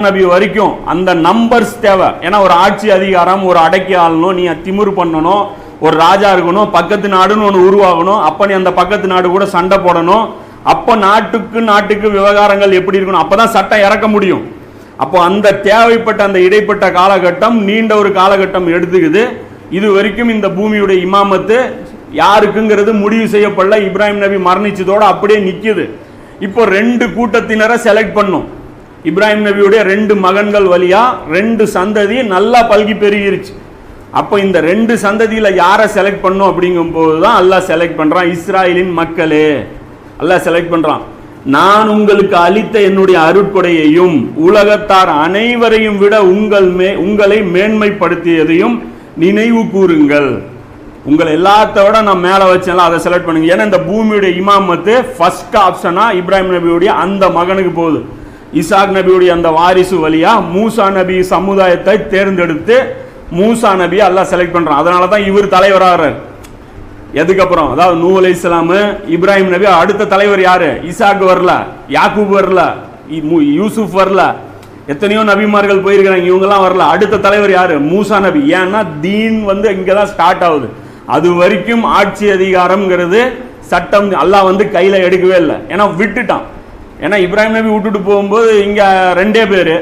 நபி வரைக்கும் அந்த நம்பர்ஸ் தேவை. ஏன்னா ஒரு ஆட்சி அதிகாரம், ஒரு அடக்கி ஆளணும், நீ திமிரு பண்ணணும், ஒரு ராஜா இருக்கணும், பக்கத்து நாடுன்னு ஒன்று உருவாகணும், அப்ப நீ அந்த பக்கத்து நாடு கூட சண்டை போடணும், அப்ப நாட்டுக்கு விவகாரங்கள் எப்படி இருக்கணும், அப்பதான் சட்டம் இறக்க முடியும். அப்போ அந்த தேவைப்பட்ட அந்த இடைப்பட்ட காலகட்டம் நீண்ட ஒரு காலகட்டம் எடுத்துக்குது. இது வரைக்கும் இந்த பூமியுடைய இமாமத்து யாருக்குங்கிறது முடிவு செய்யப்படல. இப்ராஹிம் நபி மரணிச்சதோட அப்படியே நிக்குது. இப்போ ரெண்டு கூட்டத்தினரை செலக்ட் பண்ணும். இப்ராஹிம் நபியுடைய ரெண்டு மகன்கள் வழியா ரெண்டு சந்ததி நல்லா பல்கி பெருகிருச்சு. அப்போ இந்த ரெண்டு சந்ததியில யாரை செலக்ட் பண்ணும் அப்படிங்கும் போதுதான் அல்லாஹ் செலக்ட் பண்றான். இஸ்ராயலின் மக்களே அல்லாஹ் செலக்ட் பண்றான். நான் உங்களுக்கு அளித்த என்னுடைய அருட்கொடையையும் உலகத்தார் அனைவரையும் விட உங்களை மேன்மைப்படுத்தியதையும் நினைவு கூறுங்கள். உங்களை எல்லாத்தோட நான் மேல வச்சேன், அதை செலக்ட் பண்ணுங்க. ஏன்னா இந்த பூமியுடைய இமாமத்து ஃபர்ஸ்ட் ஆப்ஷனா இப்ராஹிம் நபியுடைய அந்த மகனுக்கு போகுது. இசாக் நபியுடைய அந்த வாரிசு வழியா மூசா நபி சமுதாயத்தை தேர்ந்தெடுத்து மூசா நபியை அல்லாஹ் செலக்ட் பண்றான். அதனாலதான் இவர் தலைவராகிறார். எதுக்கப்புறம், அதாவது நூ அலைஹிஸ்ஸலாம், இப்ராஹிம் நபி, அடுத்த தலைவர் யாரு? இசாக் வரல, யாக்கூப் வரல, யூசுப் வரல, எத்தனையோ நபிமார்கள் போயிருக்கிறாங்க, இவங்கெல்லாம் வரல. அடுத்த தலைவர் யாரு? மூசா நபி. ஏன்னா தீன் இங்கதான் ஸ்டார்ட் ஆகுது. அது வரைக்கும் ஆட்சி அதிகாரம்ங்கிறது சட்டம் அல்லாஹ் கையில எடுக்கவே இல்லை. ஏன்னா விட்டுட்டான். ஏன்னா இப்ராஹிம் நபி விட்டுட்டு போகும்போது இங்க ரெண்டே பேரு